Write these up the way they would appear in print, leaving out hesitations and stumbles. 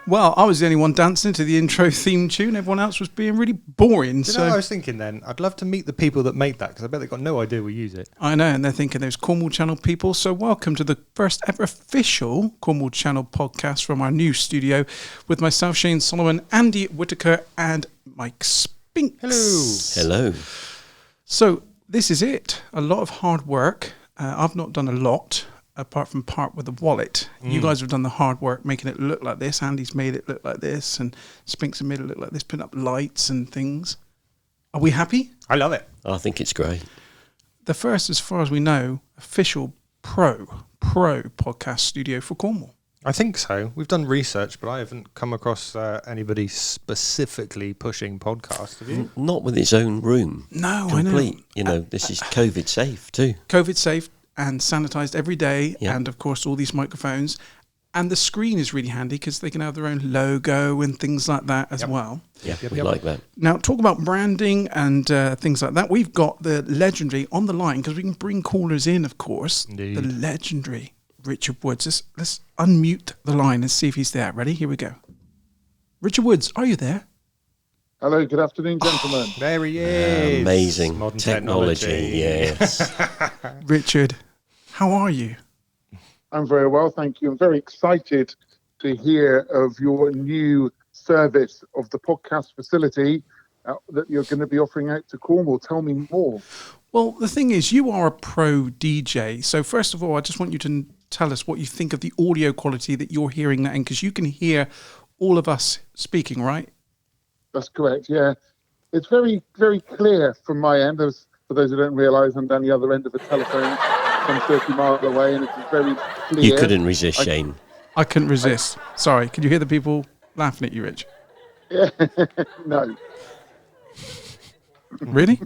Well, I was the only one dancing to the intro theme tune. Everyone else was being really boring. Do you know what I was thinking then? I'd love to meet the people that made that, because I bet they've got no idea we use it. I know, and they're thinking those Cornwall Channel people. So welcome to the first ever official Cornwall Channel podcast from our new studio with myself, Shane Solomon, Andy Whitaker, and Mike Spinks. Hello. So this is it. A lot of hard work. I've not done a lot, apart from part with the wallet. You guys have done the hard work making it look like this. Andy's made it look like this, and Spinks have made it look like this, putting up lights and things. Are we happy? I love it. I think it's great. The first, as far as we know, official pro podcast studio for Cornwall. I think so. We've done research, but I haven't come across anybody specifically pushing podcasts. Have you? Not with its own room. No, Complete. I know. You know, this is COVID safe too. COVID safe and sanitised every day, Yeah. and of course all these microphones. And the screen is really handy because they can have their own logo and things like that as well. Yeah, we like that. Now, talk about branding and things like that. We've got the legendary on the line because we can bring callers in, of course. Indeed. The legendary Richard Woods. Let's unmute the line and see if he's there. Ready? Here we go. Richard Woods, are you there? Hello, good afternoon, gentlemen. There he is. Amazing Modern technology. Yes. Richard, how are you? I'm very well, thank you. I'm very excited to hear of your new service of the podcast facility that you're going to be offering out to Cornwall. Tell me more. Well, the thing is, you are a pro DJ. So first of all, I just want you to tell us what you think of the audio quality that you're hearing now, because you can hear all of us speaking, right? That's correct, yeah. It's very, very clear from my end. For those who don't realise, I'm down the other end of the telephone, some 30 miles away, and it's very clear. You couldn't resist, Shane. I couldn't resist. Sorry, can you hear the people laughing at you, Rich? Yeah, no. Really?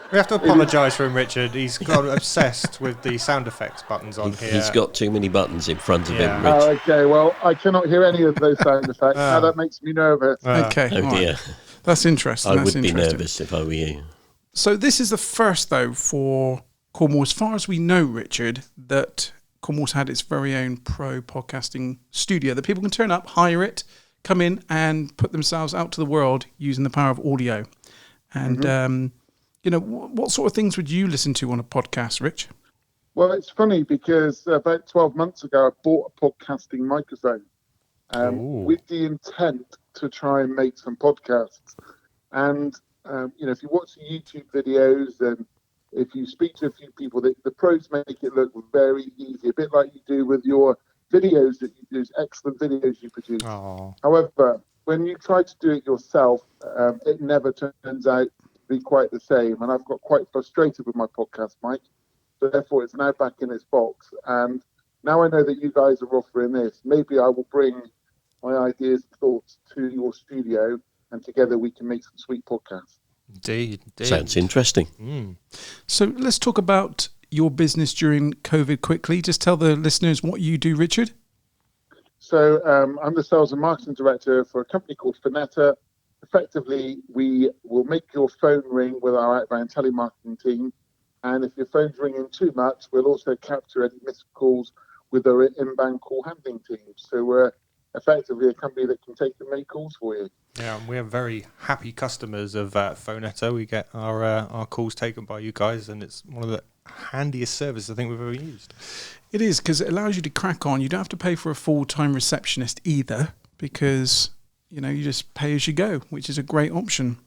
We have to apologise for him, Richard. He's got obsessed with the sound effects buttons on here. He's got too many buttons in front of him, Yeah. Rich. Oh, okay, well, I cannot hear any of those sound effects. Now that makes me nervous. Okay. Oh all right. dear. That's interesting. I That's would be interesting. nervous if I were you. So this is the first, though, for Cornwall, as far as we know, Richard, that Cornwall's had its very own pro podcasting studio that people can turn up, hire it, come in and put themselves out to the world using the power of audio. And, you know, what sort of things would you listen to on a podcast, Rich? Well, it's funny because about 12 months ago, I bought a podcasting microphone with the intent to try and make some podcasts. And, you know, if you watch the YouTube videos and if you speak to a few people, the pros make it look very easy, a bit like you do with your videos that you do, excellent videos you produce. Oh. However, when you try to do it yourself, it never turns out to be quite the same. And I've got quite frustrated with my podcast mic. So therefore, it's now back in its box. And now I know that you guys are offering this. Maybe I will bring my ideas and thoughts to your studio, and together we can make some sweet podcasts. Indeed. Sounds interesting. So let's talk about your business during COVID quickly. Just tell the listeners what you do, Richard. So I'm the sales and marketing director for a company called Phoneta. Effectively, we will make your phone ring with our outbound telemarketing team. And if your phone's ringing too much, we'll also capture any missed calls with our inbound call handling team. So we're effectively a company that can take and make calls for you. Yeah, we are very happy customers of Phoneta. We get our calls taken by you guys, and it's one of the handiest services I think we've ever used. It is, because it allows you to crack on. You don't have to pay for a full-time receptionist either, because, you know, you just pay as you go, which is a great option.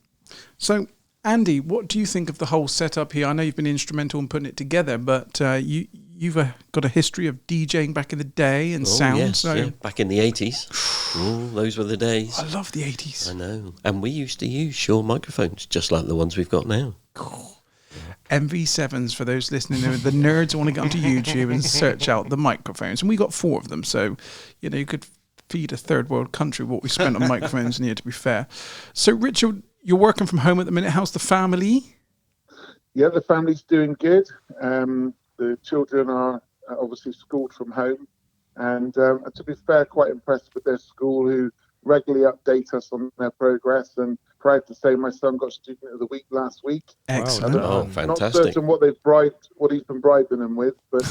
So, Andy, what do you think of the whole setup here? I know you've been instrumental in putting it together, but you've got a history of DJing back in the day and sound. Yes, so yeah. Back in the 80s. Those were the days. I love the 80s. I know. And we used to use Shure microphones, just like the ones we've got now. MV7s for those listening. The nerds want to get onto YouTube and search out the microphones. And we got 4 of them. So, you know, you could feed a third world country what we spent on microphones in here, to be fair. So, Richard, you're working from home at the minute. How's the family? Yeah, the family's doing good. The children are obviously schooled from home. And to be fair, quite impressed with their school, who regularly update us on their progress. And proud to say my son got Student of the Week last week. Excellent. Oh, Not fantastic. certain what he's been bribing him with, but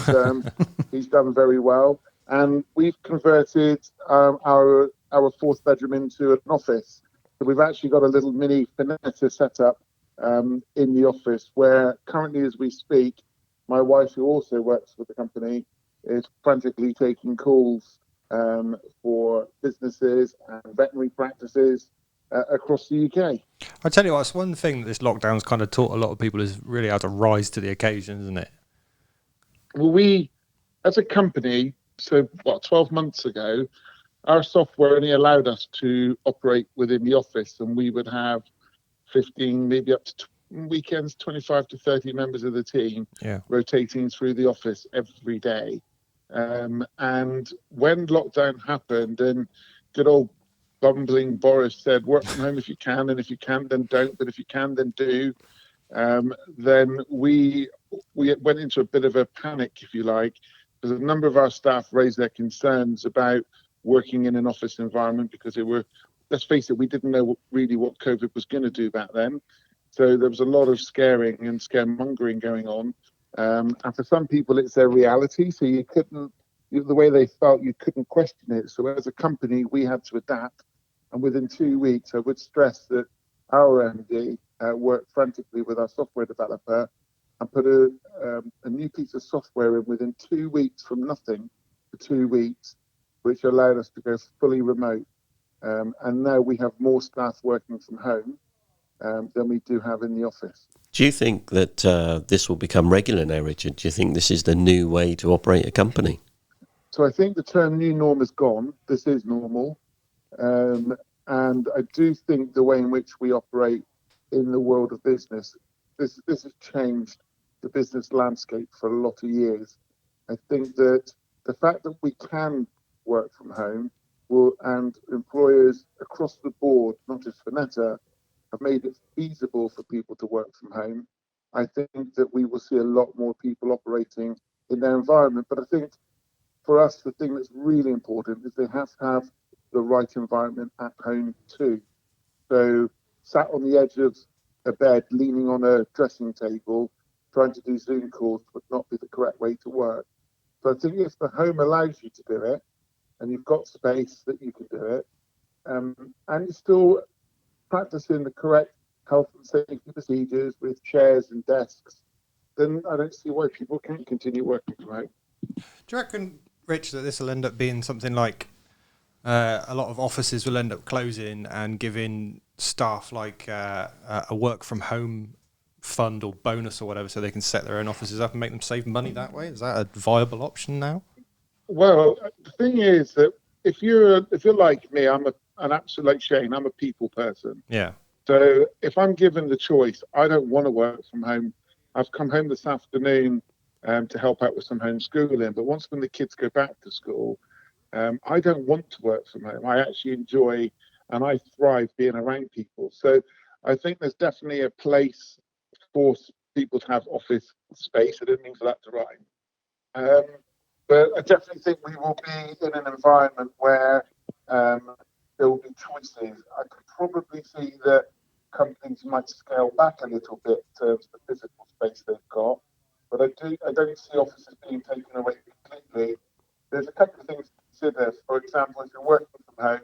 he's done very well. and we've converted our fourth bedroom into an office. So we've actually got a little mini Phoneta setup in the office, where currently, as we speak, my wife, who also works with the company, is frantically taking calls for businesses and veterinary practices across the UK. I tell you what, it's one thing that this lockdown's kind of taught a lot of people is really how to rise to the occasion, isn't it? Well, we, as a company, 12 months ago, our software only allowed us to operate within the office, and we would have 15, maybe up to weekends, 25 to 30 members of the team rotating through the office every day. And when lockdown happened, and good old bumbling Boris said, work from home if you can, and if you can't, then don't, but if you can, then do. Then we went into a bit of a panic, if you like, because a number of our staff raised their concerns about working in an office environment, because they were, let's face it, we didn't know really what COVID was going to do back then. So there was a lot of scaring and scaremongering going on. And for some people, it's their reality. So you couldn't, the way they felt, you couldn't question it. So as a company, we had to adapt. And within 2 weeks, I would stress that our MD worked frantically with our software developer and put a new piece of software in within 2 weeks, from nothing for 2 weeks, which allowed us to go fully remote. And now we have more staff working from home than we do have in the office. Do you think that this will become regular now, Richard? Do you think this is the new way to operate a company? So I think the term new norm is gone. This is normal. And I do think the way in which we operate in the world of business, this has changed the business landscape for a lot of years. I think that the fact that we can work from home and employers across the board, not just Phoneta, have made it feasible for people to work from home. I think that we will see a lot more people operating in their environment. But I think for us, the thing that's really important is they have to have the right environment at home too. So sat on the edge of a bed, leaning on a dressing table, trying to do Zoom calls would not be the correct way to work. So I think if the home allows you to do it, and you've got space that you can do it, and you're still practicing the correct health and safety procedures with chairs and desks, then I don't see why people can't continue working from home. Do you reckon, Rich, that this will end up being something like a lot of offices will end up closing and giving staff like a work from home fund or bonus or whatever, so they can set their own offices up and make them save money that way? Is that a viable option now? Well, the thing is that if you're like me, I'm an absolute, like Shane, I'm a people person. Yeah. So if I'm given the choice, I don't want to work from home. I've come home this afternoon to help out with some homeschooling, but once when the kids go back to school, I don't want to work from home. I actually enjoy and I thrive being around people. So I think there's definitely a place for people to have office space. I didn't mean for that to rhyme. But I definitely think we will be in an environment where there will be choices. I could probably see that companies might scale back a little bit in terms of the physical space they've got. But I don't see offices being taken away completely. There's a couple of things to consider. For example, if you're working from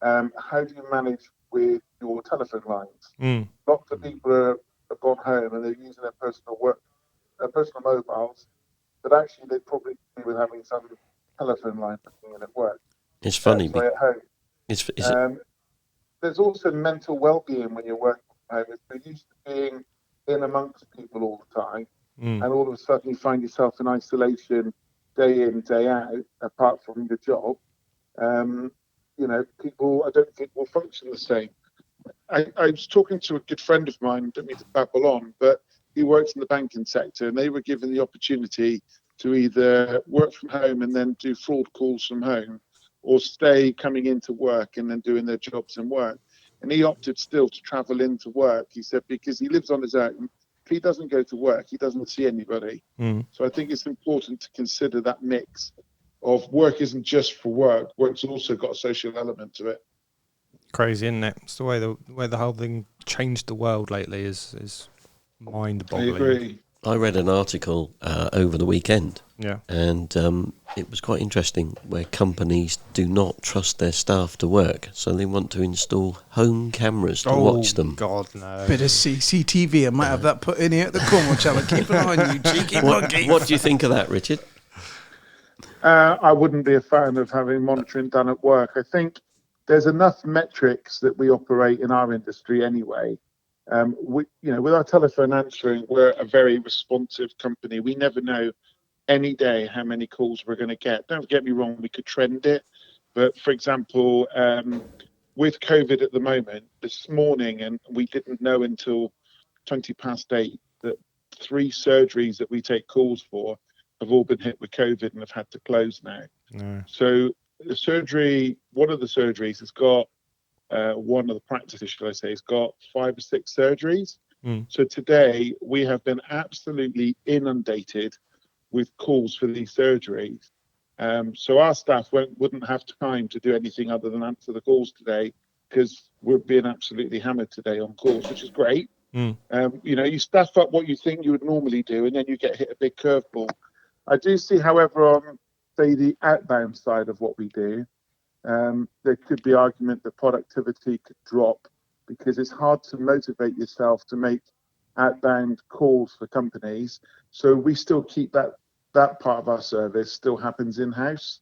home, how do you manage with your telephone lines? Lots of people have gone home and they're using their personal mobiles, but actually they'd probably be with having some telephone line in at work. It's funny. At home. There's also mental well-being when you're working from home. If you're used to being in amongst people all the time, and all of a sudden you find yourself in isolation day in, day out, apart from your job, people I don't think will function the same. I was talking to a good friend of mine, don't mean to babble on, but he works in the banking sector, and they were given the opportunity to either work from home and then do fraud calls from home, or stay coming into work and then doing their jobs and work. And he opted still to travel into work. He said because he lives on his own, if he doesn't go to work, he doesn't see anybody. So I think it's important to consider that mix of work isn't just for work. Work's also got a social element to it. Crazy, isn't it? It's the way the whole thing changed the world lately is mind-boggling. I agree. I read an article over the weekend Yeah. And it was quite interesting where companies do not trust their staff to work, so they want to install home cameras to watch them. God, no. Bit of CCTV. I might have that put in here at the Cornwall Channel. Keep an eye on you, cheeky monkey. What do you think of that, Richard? I wouldn't be a fan of having monitoring done at work. I think there's enough metrics that we operate in our industry anyway. With our telephone answering, we're a very responsive company. We never know any day how many calls we're going to get. Don't get me wrong, we could trend it. But for example, with COVID at the moment, this morning, and we didn't know until 20 past 8 that 3 surgeries that we take calls for have all been hit with COVID and have had to close now. No. So one of the surgeries has got, one of the practices, should I say, has got 5 or 6 surgeries. So today we have been absolutely inundated with calls for these surgeries. So our staff wouldn't have time to do anything other than answer the calls today, because we're being absolutely hammered today on calls, which is great. You staff up what you think you would normally do, and then you get hit a big curveball. I do see, however, on, say, the outbound side of what we do, there could be argument that productivity could drop, because it's hard to motivate yourself to make outbound calls for companies. So we still keep that part of our service still happens in-house,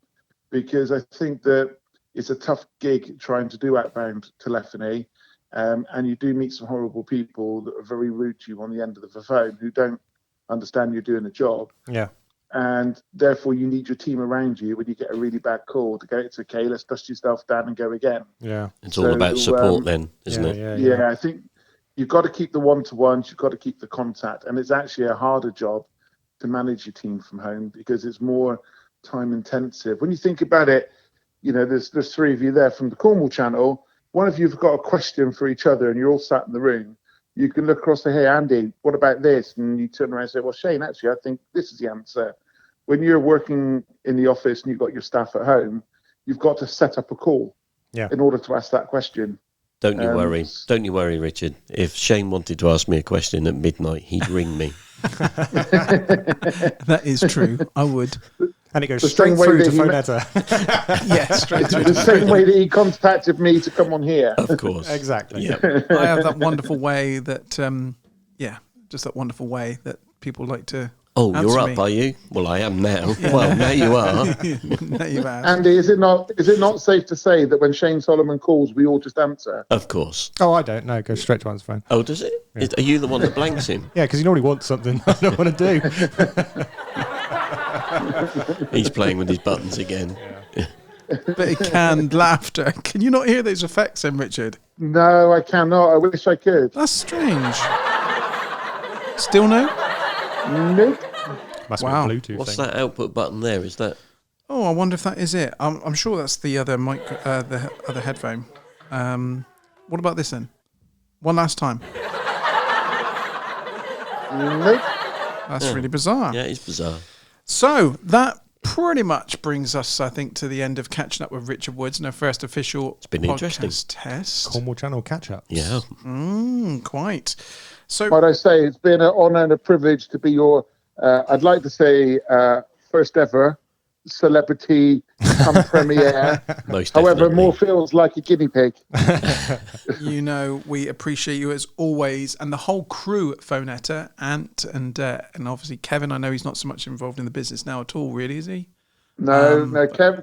because I think that it's a tough gig trying to do outbound telephony, and you do meet some horrible people that are very rude to you on the end of the phone who don't understand you're doing a job. Yeah. And therefore you need your team around you when you get a really bad call to go, it's okay, let's dust yourself down and go again. Yeah. It's all about support then, isn't it? Yeah, I think you've got to keep the one-to-ones, you've got to keep the contact, and it's actually a harder job to manage your team from home because it's more time intensive. When you think about it, there's 3 of you there from the Cornwall Channel. One of you've got a question for each other and you're all sat in the room. You can look across and say, hey, Andy, what about this? And you turn around and say, well, Shane, actually, I think this is the answer. When you're working in the office and you've got your staff at home, you've got to set up a call in order to ask that question. Don't you worry. Don't you worry, Richard. If Shane wanted to ask me a question at midnight, he'd ring me. That is true. I would. And it goes straight through to Phoneta. Yeah, straight through. The same way that he contacted me to come on here. Of course. Exactly. Yep. I have that wonderful way that, just that wonderful way that people like to. Oh, you're up, me. are you? Well, I am now. Yeah. Well, now you are. Now you've asked. Andy, is it not safe to say that when Shane Solomon calls, we all just answer? Of course. Oh, I don't know. It goes straight to answer phone. Oh, does it? Yeah. Are you the one that blanks him? Yeah, because he normally wants something I don't want to do. He's playing with his buttons again. Yeah. Bit of canned laughter. Can you not hear those effects then, Richard? No, I cannot. I wish I could. That's strange. Still no? Nope. Must Wow. be a Bluetooth What's thing. that output button there? Is that? Oh, I wonder if that is it. I'm sure that's the other mic, the other headphone. What about this then? One last time. Nope. That's really bizarre. Yeah, it's bizarre. So that pretty much brings us, I think, to the end of catching up with Richard Woods and our first official been podcast interesting. test. Cornwall Channel catch-ups. Yeah. Quite. So, What I say, it's been an honour and a privilege to be your, I'd like to say, first ever celebrity come premiere. Most However, definitely. more feels like a guinea pig. we appreciate you as always, and the whole crew at Phoneta, Ant and obviously Kevin. I know he's not so much involved in the business now at all, really, is he? No,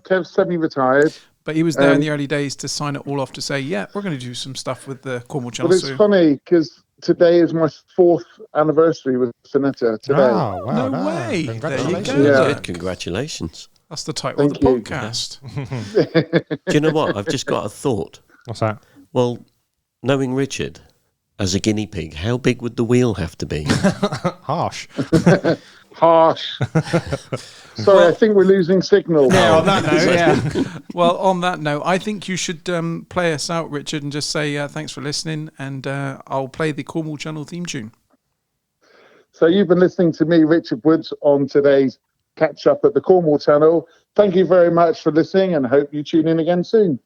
Kev's semi-retired. But he was there in the early days to sign it all off to say, yeah, we're going to do some stuff with the Cornwall Channel. But it's funny because today is my 4th anniversary with Phoneta today. Oh, wow. No way. Congratulations. There you go. Yeah. Good. Congratulations. That's the title of Thank the you. podcast. Do you know what? I've just got a thought. What's that? Well, knowing Richard as a guinea pig, how big would the wheel have to be? Harsh. Harsh. Sorry, I think we're losing signal. Yeah, on that note, yeah. Well, on that note, I think you should play us out, Richard, and just say thanks for listening, and I'll play the Cornwall Channel theme tune. So you've been listening to me, Richard Woods, on today's catch up at the Cornwall Channel. Thank you very much for listening and hope you tune in again soon.